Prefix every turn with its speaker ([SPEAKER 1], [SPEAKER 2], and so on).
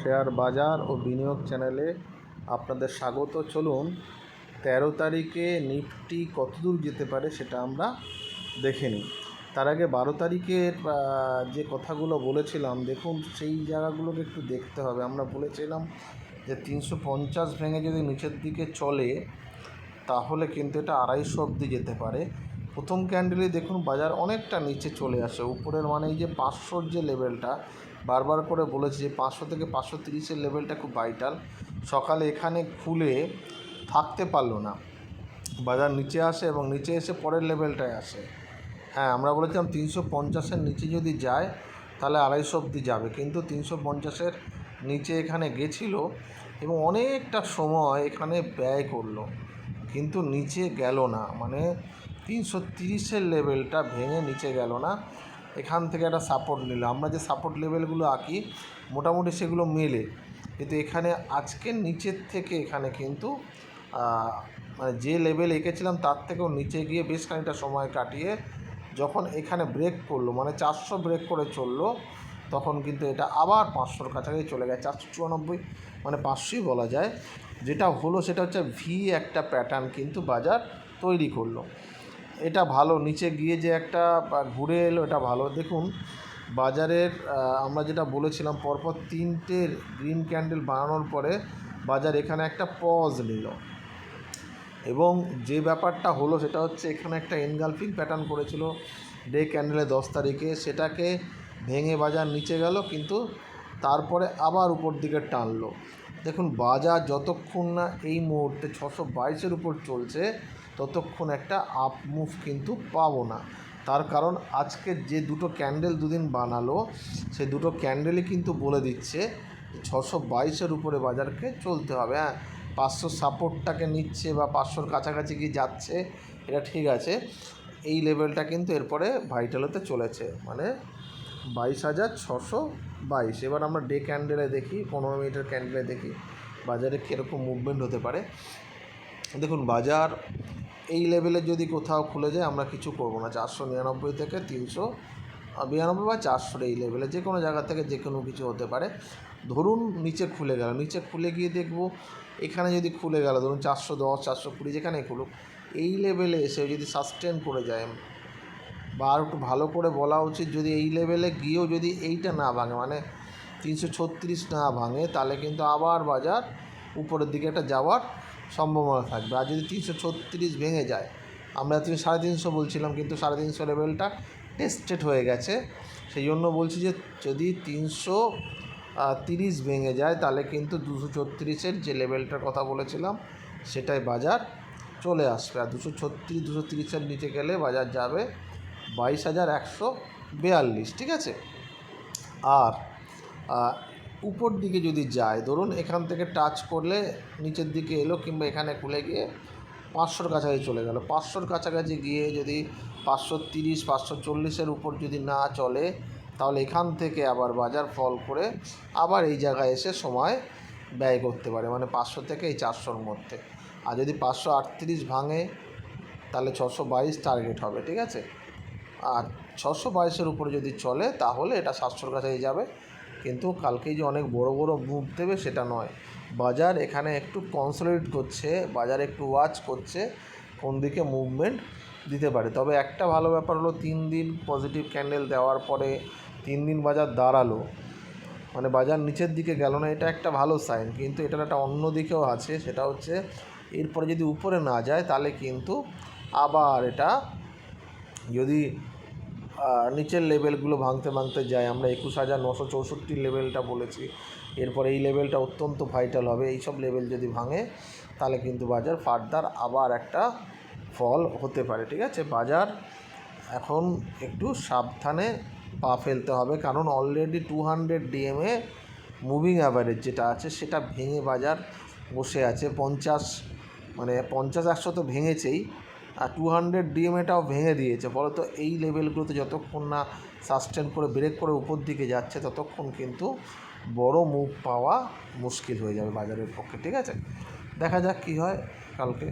[SPEAKER 1] Share বাজার ও বিনিয়োগ চ্যানেলে আপনাদের স্বাগত। চলুন 13 তারিখে নিফটি কতদূর যেতে পারে সেটা আমরা দেখে নিই। তার আগে 12 তারিখের যে কথাগুলো বলেছিলাম, দেখুন সেই জায়গাগুলোকে একটু দেখতে হবে। আমরা বলেছিলাম যে 350 ভেঙে যদি নিচের দিকে চলে তাহলে কিন্তু এটা 250 অবধি যেতে পারে। প্রথম ক্যান্ডেলে দেখুন বাজার অনেকটা নিচে চলে আসে উপরের, মানে এই যে 500 যে লেভেলটা বারবার করে বলেছি যে 500 থেকে 530-এর লেভেলটা খুব ভাইটাল। সকালে এখানে খুলে থাকতে পারলো না, বাজার নিচে আসে এবং নিচে এসে পরের লেভেলটায় আসে। হ্যাঁ, আমরা বলেছিলাম 350-এর নিচে যদি যায় তাহলে 250 অবধি যাবে, কিন্তু 350-এর নিচে এখানে গেছিলো এবং অনেকটা সময় এখানে ব্যয় করলো, কিন্তু নিচে গেল না। মানে 330-এর লেভেলটা ভেঙে নিচে গেল না। এখান থেকে একটা সাপোর্ট নিল। আমরা যে সাপোর্ট লেভেলগুলো আঁকি মোটামুটি সেগুলো মেলে, কিন্তু এখানে আজকের নিচের থেকে এখানে কিন্তু মানে যে লেভেল এঁকেছিলাম তার থেকেও নিচে গিয়ে বেশ খানিকটা সময় কাটিয়ে যখন এখানে ব্রেক করলো, মানে 400 ব্রেক করে চললো, তখন কিন্তু এটা আবার 500-র কাছাকাছি চলে গেছে। 494, মানে 500ই বলা যায়। যেটা হলো সেটা হচ্ছে ভি একটা প্যাটার্ন কিন্তু বাজার তৈরি করলো। এটা ভালো, নিচে গিয়ে যে একটা ঘুরে এলো, এটা ভালো। দেখুন বাজারের আমরা যেটা বলেছিলাম, পরপর 3টে গ্রিন ক্যান্ডেল বানানোর পরে বাজার এখানে একটা পজ নিল, এবং যে ব্যাপারটা হলো সেটা হচ্ছে এখানে একটা এনগালফিং প্যাটার্ন করেছিল ডে ক্যান্ডেলে 10 তারিখে, সেটাকে ভেঙে বাজার নিচে গেল, কিন্তু তারপরে আবার উপর দিকে টানলো। দেখুন বাজার যতক্ষণ না এই মুহূর্তে 622-এর উপর চলছে ততক্ষণ একটা আপ মুভ কিন্তু পাবো না। তার কারণ আজকে যে দুটো ক্যান্ডেল দুদিন বানালো সেই দুটো ক্যান্ডেলই কিন্তু বলে দিচ্ছে 622-এর উপরে বাজারকে চলতে হবে। হ্যাঁ, 500 সাপোর্টটাকে নিচ্ছে বা 500-র কাছাকাছি গিয়ে যাচ্ছে, এটা ঠিক আছে। এই লেভেলটা কিন্তু এরপরে ভাইটাল হতে চলেছে, মানে 22,622। এবার আমরা ডে ক্যান্ডেলে দেখি, 15 মিনিটের ক্যান্ডেলে দেখি বাজারে কীরকম মুভমেন্ট হতে পারে। দেখুন বাজার এই লেভেলে যদি কোথাও খুলে যায় আমরা কিছু করবো না। 499 থেকে 392 বা 400 এই লেভেলে যে কোনো জায়গা থেকে যে কোনো কিছু হতে পারে। ধরুন নিচে খুলে গেল, নিচে খুলে গিয়ে দেখবো এখানে যদি খুলে গেল, ধরুন 410, 420 যেখানে খুলুক, এই লেভেলে এসে যদি সাস্টেন করে যায়, বা আর একটু ভালো করে বলা উচিত যদি এই লেভেলে গিয়েও যদি এইটা না ভাঙে, মানে 336 না ভাঙে, তাহলে কিন্তু আবার বাজার উপরের দিকে একটা যাওয়ার সম্ভাবনা থাকবে। আর যদি 336 ভেঙে যায়, আমরা 350 বলছিলাম, কিন্তু 350 লেভেলটা টেস্টেড হয়ে গেছে। সেই জন্য বলছি যে যদি 330 ভেঙে যায় তাহলে কিন্তু 236-এর যে লেভেলটার কথা বলেছিলাম সেটাই বাজার চলে আসবে। আর 236, 230-এর নিচে গেলে বাজার যাবে 22,142, ঠিক আছে। আর উপর দিকে যদি যায়, ধরুন এখান থেকে টাচ করলে নিচের দিকে এলো, কিংবা এখানে খুলে গিয়ে 500-র কাছাকাছি চলে গেল, 500-র কাছাকাছি গিয়ে যদি 530, 540-এর উপর যদি না চলে, তাহলে এখান থেকে আবার বাজার ফল করে আবার এই জায়গায় এসে সময় ব্যয় করতে পারে, মানে 500 থেকে এই 400-র মধ্যে। আর যদি 538 ভাঙে তাহলে 622 টার্গেট হবে, ঠিক আছে। আর 622-এর উপরে যদি চলে তাহলে এটা 700-র কাছাকাছি যাবে, কিন্তু কালকেই যে অনেক বড় বড় মুভ দেবে সেটা নয়। বাজার এখানে একটু কনসলিডেট করছে, বাজার একটু ওয়াচ করছে কোন দিকে মুভমেন্ট দিতে পারে। তবে একটা ভালো ব্যাপার হলো 3 দিন পজিটিভ ক্যান্ডেল দেওয়ার পরে 3 দিন বাজার দাঁড়ালো, মানে বাজার নিচের দিকে গেল না, এটা একটা ভালো সাইন। কিন্তু এটার একটা অন্য দিকেও আছে, সেটা হচ্ছে এরপরে যদি উপরে না যায় তাহলে কিন্তু আবার এটা যদি নিচের লেভেলগুলো ভাঙতে ভাঙতে যায়, আমরা 21,964 লেভেলটা বলেছি, এরপর এই লেভেলটা অত্যন্ত ভাইটাল হবে। এইসব লেভেল যদি ভাঙে তাহলে কিন্তু বাজার ফার্দার আবার একটা ফল হতে পারে, ঠিক আছে। বাজার এখন একটু সাবধানে পা ফেলতে হবে, কারণ অলরেডি 200 ডিএমএ মুভিং অ্যাভারেজ যেটা আছে সেটা ভেঙে বাজার বসে আছে। 50, মানে 50-100 তো ভেঙেছেই, আর 200 ডিএমএটাও ভেঙে দিয়েছে। ফলত এই লেভেলগুলোতে যতক্ষণ না সাস্টেন করে ব্রেক করে উপর দিকে যাচ্ছে ততক্ষণ কিন্তু বড় মুভ পাওয়া মুশকিল হয়ে যাবে বাজারের পক্ষে, ঠিক আছে। দেখা যাক কী হয় কালকে।